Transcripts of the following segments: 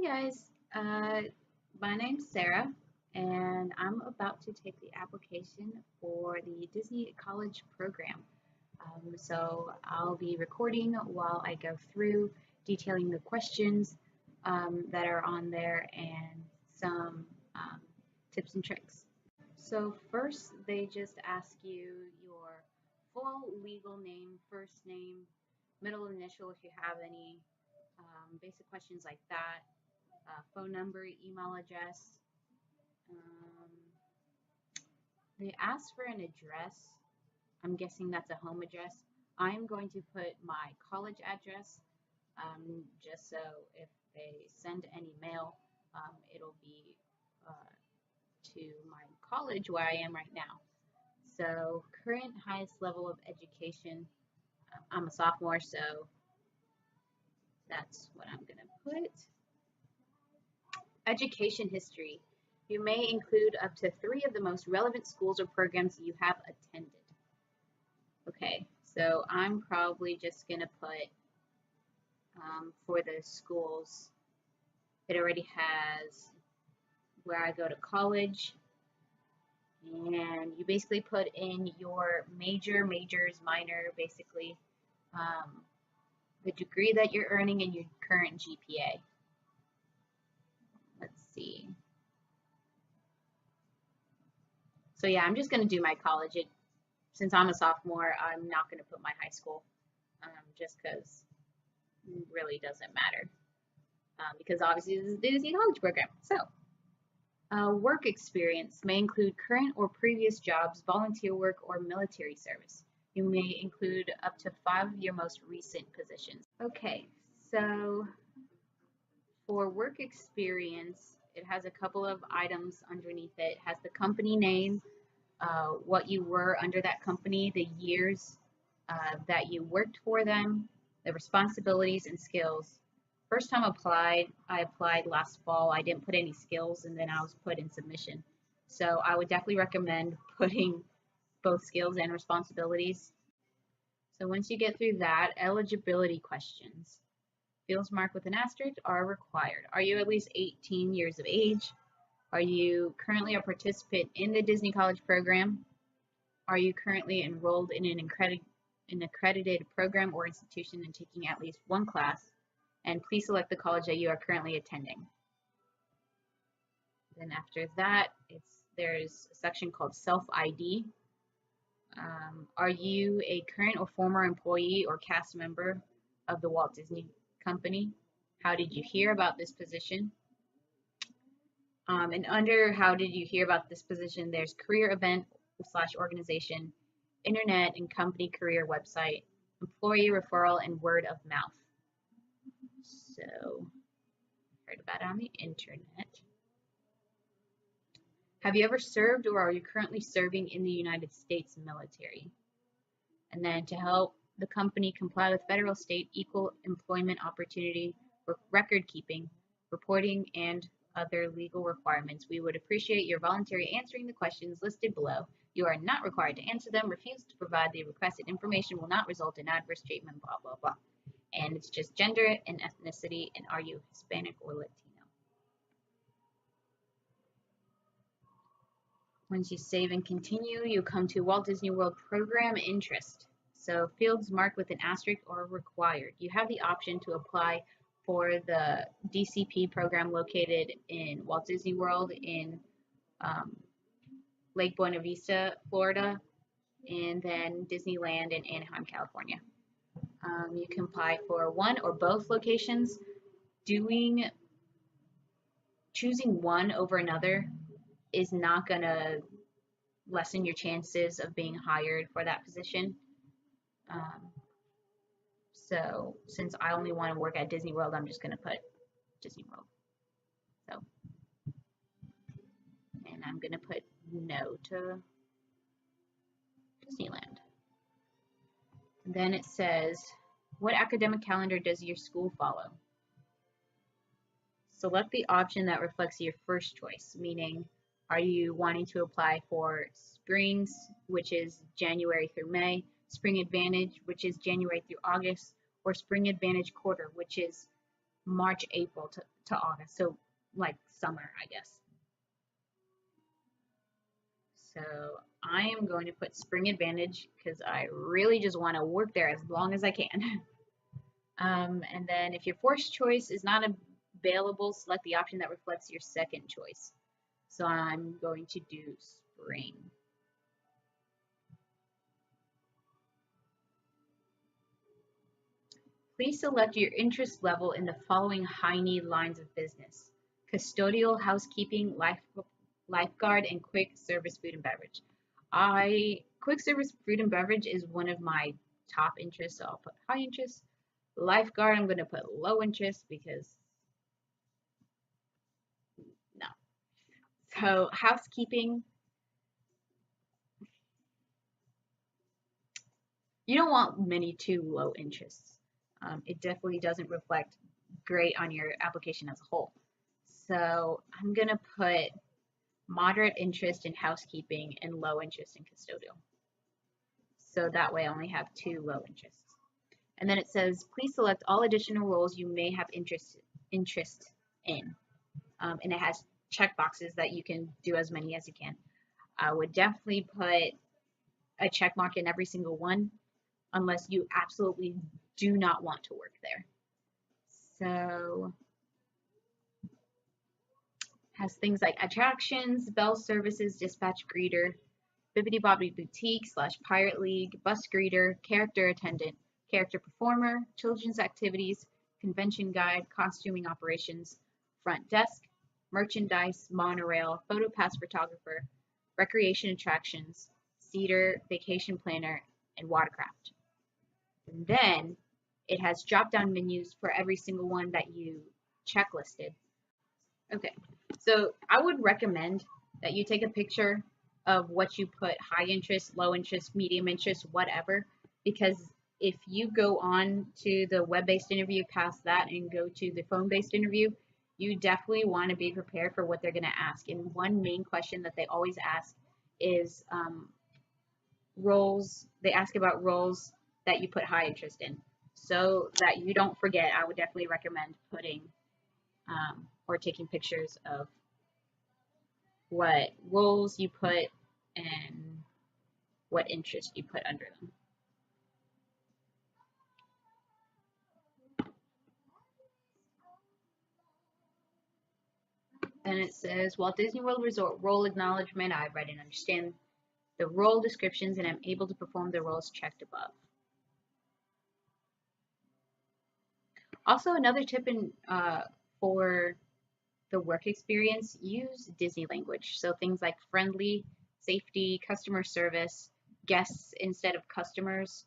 Guys, my name's Sarah, and I'm about to take the application for the Disney College program. So I'll be recording while I go through detailing the questions that are on there and some tips and tricks. So first, they just ask you your full legal name, first name, middle initial if you have any, basic questions like that, phone number, email address. Um, they ask for an address. I'm guessing that's a home address. I'm going to put my college address just so if they send any mail, it'll be to my college where I am right now. So, current highest level of education. I'm a sophomore, so that's what I'm going to put. Education history. You may include up to 3 of the most relevant schools or programs you have attended. Okay, so I'm probably just going to put for the schools, it already has where I go to college, and you basically put in your majors, minor, basically, the degree that you're earning and your current GPA. Let's see. So yeah, I'm just going to do my college. Since I'm a sophomore, I'm not going to put my high school just because it really doesn't matter. Because obviously this is the Disney College program. So, work experience may include current or previous jobs, volunteer work, or military service. You may include up to 5 of your most recent positions. Okay, so for work experience, it has a couple of items underneath it. It has the company name, what you were under that company, the years that you worked for them, the responsibilities and skills. First time I applied last fall. I didn't put any skills, and then I was put in submission. So I would definitely recommend putting both skills and responsibilities. So once you get through that, eligibility questions. Fields marked with an asterisk are required. Are you at least 18 years of age? Are you currently a participant in the Disney College program? Are you currently enrolled in an accredited program or institution and taking at least one class? And please select the college that you are currently attending. Then after that, there's a section called self-ID. Are you a current or former employee or cast member of the Walt Disney Company? How did you hear about this position? And under how did you hear about this position, there's career event / organization, internet and company career website, employee referral, and word of mouth. So, heard about it on the internet. Have you ever served or are you currently serving in the United States military? And then to help the company comply with federal, state, equal employment opportunity, record keeping, reporting, and other legal requirements, we would appreciate your voluntary answering the questions listed below. You are not required to answer them. Refuse to provide the requested information will not result in adverse treatment, blah, blah, blah. And it's just gender and ethnicity, and are you Hispanic or Latino? Once you save and continue, you come to Walt Disney World program interest. So fields marked with an asterisk are required. You have the option to apply for the DCP program located in Walt Disney World in Lake Buena Vista, Florida, and then Disneyland in Anaheim, California. You can apply for one or both locations. Choosing one over another is not going to lessen your chances of being hired for that position. So since I only want to work at Disney World, I'm just going to put Disney World. So, and I'm going to put no to Disneyland. And then it says, what academic calendar does your school follow? Select the option that reflects your first choice, meaning are you wanting to apply for Springs, which is January through May, Spring Advantage, which is January through August, or Spring Advantage Quarter, which is March, April to August. So like summer, I guess. So I am going to put Spring Advantage because I really just want to work there as long as I can. And then if your first choice is not available, select the option that reflects your second choice. So I'm going to do spring. Please select your interest level in the following high-need lines of business: custodial, housekeeping, lifeguard, and quick service food and beverage. Quick service food and beverage is one of my top interests, so I'll put high interest. Lifeguard, I'm going to put low interest because no. So housekeeping, you don't want many too low interests. It definitely doesn't reflect great on your application as a whole. So I'm going to put moderate interest in housekeeping and low interest in custodial. So that way I only have 2 low interests. And then it says, please select all additional roles you may have interest in. And it has check boxes that you can do as many as you can. I would definitely put a check mark in every single one unless you absolutely do not want to work there. So has things like attractions, bell services, dispatch greeter, Bibbidi Bobbidi Boutique / Pirate League, bus greeter, character attendant, character performer, children's activities, convention guide, costuming operations, front desk, merchandise, monorail, photo pass photographer, recreation attractions, theater, vacation planner, and watercraft. And then it has drop-down menus for every single one that you checklisted. Okay, so I would recommend that you take a picture of what you put: high interest, low interest, medium interest, whatever, because if you go on to the web-based interview past that and go to the phone-based interview, you definitely want to be prepared for what they're going to ask. And one main question that they always ask is roles. They ask about roles that you put high interest in. So that you don't forget, I would definitely recommend putting or taking pictures of what roles you put and what interest you put under them. Then it says, Walt Disney World Resort role acknowledgement. I read and understand the role descriptions and am able to perform the roles checked above. Also, another tip for the work experience, use Disney language. So things like friendly, safety, customer service, guests instead of customers,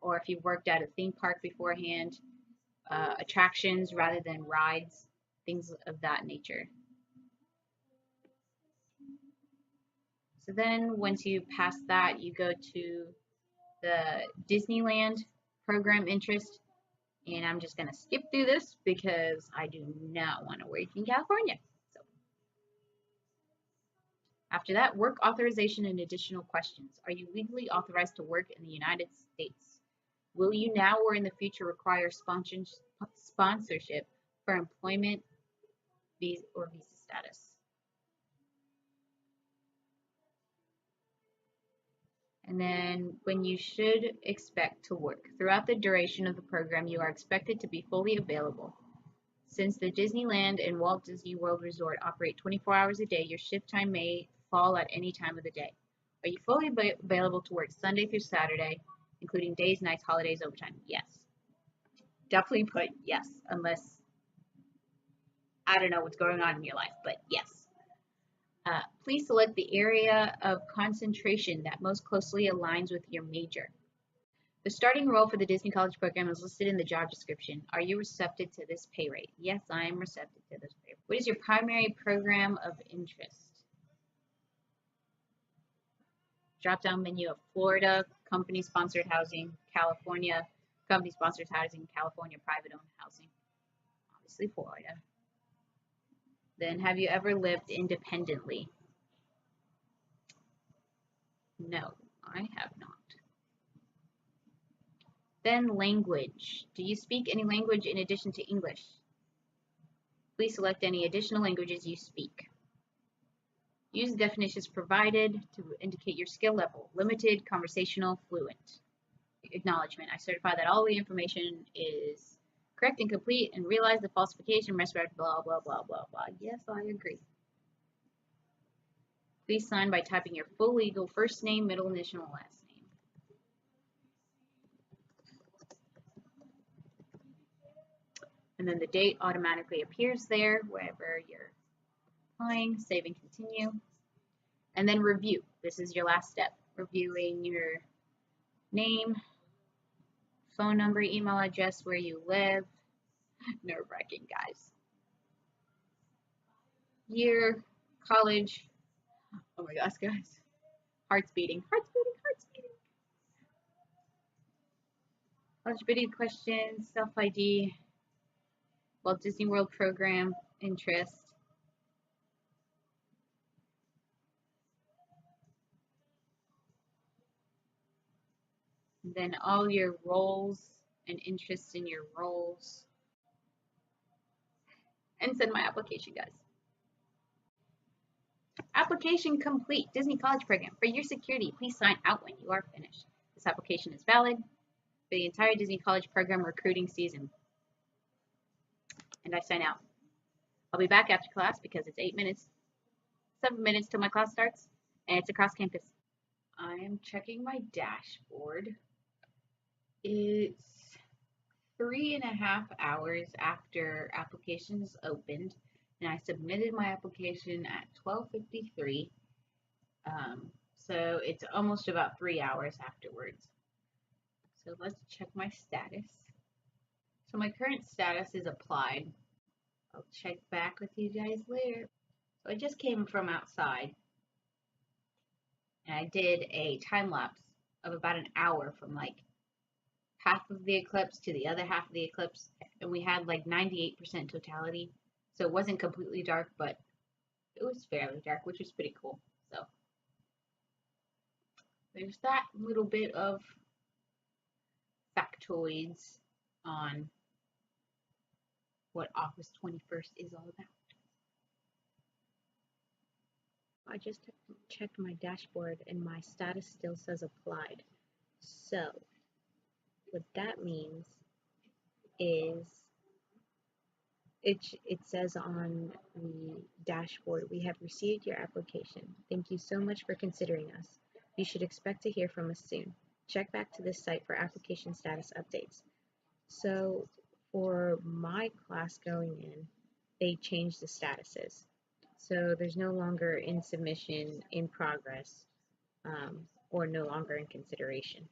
or if you've worked at a theme park beforehand, attractions rather than rides, things of that nature. So then once you pass that, you go to the Disneyland program interest. And I'm just going to skip through this because I do not want to work in California. So after that, work authorization and additional questions. Are you legally authorized to work in the United States? Will you now or in the future require sponsorship for employment, visa, or visa status? And then when you should expect to work. Throughout the duration of the program, you are expected to be fully available. Since the Disneyland and Walt Disney World Resort operate 24 hours a day, your shift time may fall at any time of the day. Are you fully available to work Sunday through Saturday, including days, nights, holidays, overtime? Yes. Definitely put yes, unless I don't know what's going on in your life, but yes. Please select the area of concentration that most closely aligns with your major. The starting role for the Disney College program is listed in the job description. Are you receptive to this pay rate? Yes, I am receptive to this pay rate. What is your primary program of interest? Drop-down menu of Florida, company-sponsored housing, California, company-sponsored housing, California, private-owned housing. Obviously, Florida. Then, have you ever lived independently? No, I have not. Then language. Do you speak any language in addition to English? Please select any additional languages you speak. Use the definitions provided to indicate your skill level. Limited, conversational, fluent. Acknowledgement. I certify that all the information is correct and complete and realize the falsification, respect, blah, blah, blah, blah, blah. Yes, I agree. Please sign by typing your full legal first name, middle initial, and last name. And then the date automatically appears there wherever you're applying. Save and continue. And then review. This is your last step. Reviewing your name, phone number, email address, where you live. Nerve-wracking, guys. Year, college. Oh my gosh, guys. Heart's beating. Heart's beating. Heart's beating. Eligibility questions, self-ID, Walt Disney World program, interest. And then all your roles and interests in your roles. And send my application, guys. Application complete. Disney College Program. For your security, please sign out when you are finished. This application is valid for the entire Disney College Program recruiting season. And I sign out. I'll be back after class because it's 7 minutes till my class starts, and it's across campus. I am checking my dashboard. It's 3.5 hours after applications opened, and I submitted my application at 12:53. So it's almost about 3 hours afterwards. So let's check my status. So my current status is applied. I'll check back with you guys later. So I just came from outside, and I did a time lapse of about an hour from like half of the eclipse to the other half of the eclipse, and we had like 98% totality. So it wasn't completely dark, but it was fairly dark, which was pretty cool. So there's that little bit of factoids on what August 21st is all about. I just checked my dashboard and my status still says applied. So what that means is it says on the dashboard, we have received your application. Thank you so much for considering us. You should expect to hear from us soon. Check back to this site for application status updates. So for my class going in, they changed the statuses. So there's no longer in submission, in progress, or no longer in consideration.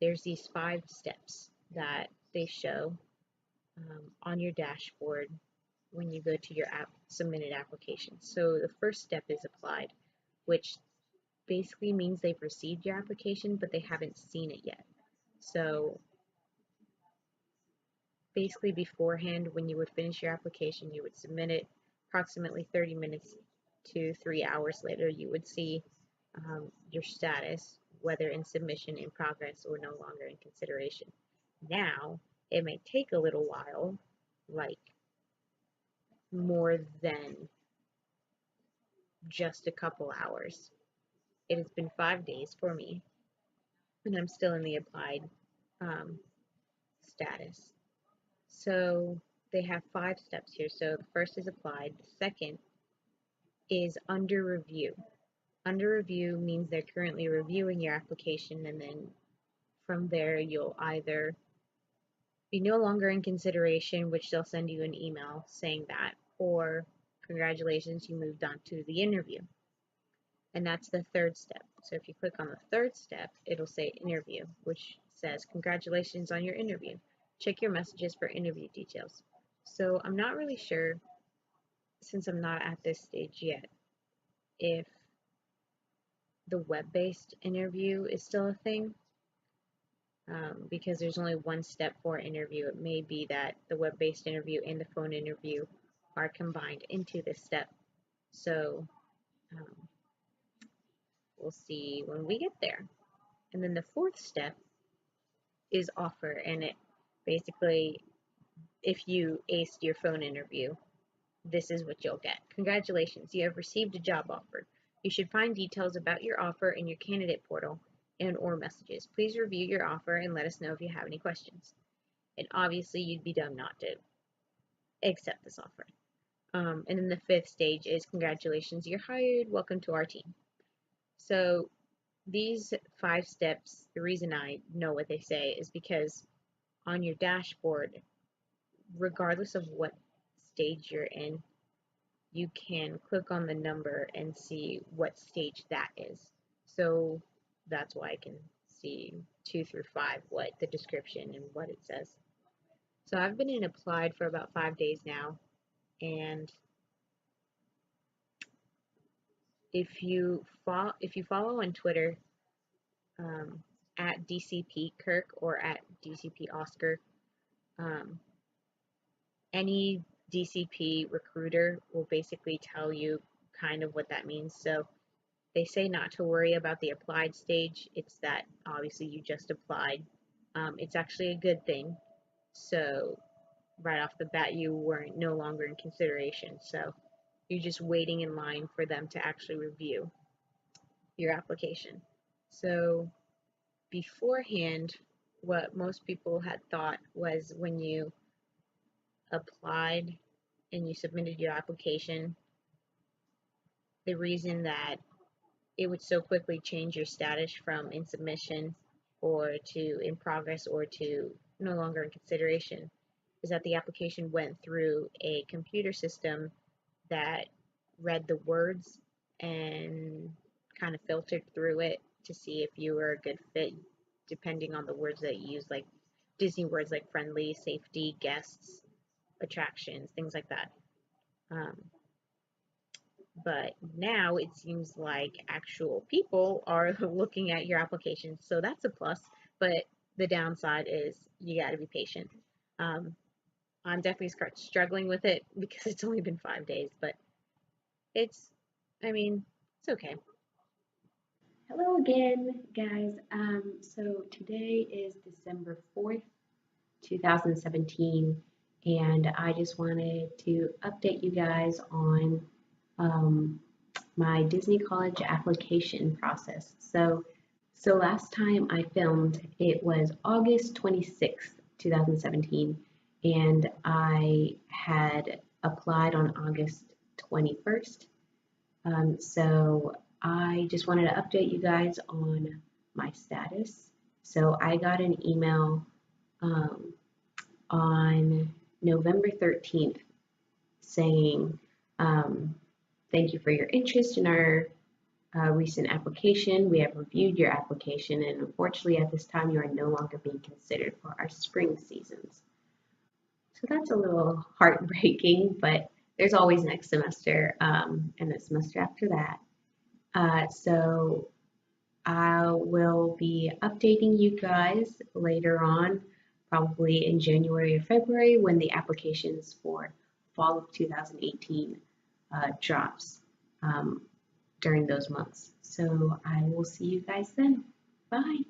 There's these 5 steps that they show on your dashboard when you go to your submitted application. So the first step is applied, which basically means they've received your application, but they haven't seen it yet. So basically beforehand, when you would finish your application, you would submit it. Approximately 30 minutes to 3 hours later, you would see your status, whether in submission, in progress, or no longer in consideration. Now, it may take a little while, like more than just a couple hours. It has been 5 days for me, and I'm still in the applied status. So they have 5 steps here. So the first is applied. The second is under review. Under review means they're currently reviewing your application, and then from there you'll either be no longer in consideration, which they'll send you an email saying that, or congratulations, you moved on to the interview. And that's the third step. So if you click on the third step, it'll say interview, which says congratulations on your interview. Check your messages for interview details. So I'm not really sure, since I'm not at this stage yet, if the web-based interview is still a thing, because there's only 1 step for interview. It may be that the web-based interview and the phone interview are combined into this step. So we'll see when we get there. And then the 4th step is offer, and it basically, if you aced your phone interview, this is what you'll get. Congratulations, you have received a job offer. You should find details about your offer in your candidate portal and/or messages. Please review your offer and let us know if you have any questions. And obviously, you'd be dumb not to accept this offer. And then the fifth stage is congratulations, you're hired. Welcome to our team. So these 5 steps, the reason I know what they say is because on your dashboard, regardless of what stage you're in, you can click on the number and see what stage that is. So that's why I can see 2 through 5, what the description and what it says. So I've been in applied for about 5 days now, and if you follow on Twitter at DCP Kirk or at DCP Oscar, any DCP recruiter will basically tell you kind of what that means. So they say not to worry about the applied stage. It's that obviously you just applied. It's actually a good thing. So right off the bat, you weren't no longer in consideration. So you're just waiting in line for them to actually review your application. So beforehand, what most people had thought was when you applied and you submitted your application, the reason that it would so quickly change your status from in submission or to in progress or to no longer in consideration is that the application went through a computer system that read the words and kind of filtered through it to see if you were a good fit depending on the words that you use, like Disney words like friendly, safety, guests, attractions, things like that. But now it seems like actual people are looking at your application, so that's a plus. But the downside is you got to be patient. I'm definitely struggling with it because it's only been 5 days, but it's, I mean, it's okay. Hello again, guys. So today is December 4th, 2017, and I just wanted to update you guys on my Disney College application process. So last time I filmed, it was August 26th, 2017, and I had applied on August 21st. So I just wanted to update you guys on my status. So I got an email um, on November 13th saying, thank you for your interest in our recent application. We have reviewed your application, and unfortunately at this time you are no longer being considered for our spring seasons. So that's a little heartbreaking, but there's always next semester and the semester after that. So I will be updating you guys later on, probably in January or February when the applications for fall of 2018 drops during those months. So I will see you guys then. Bye.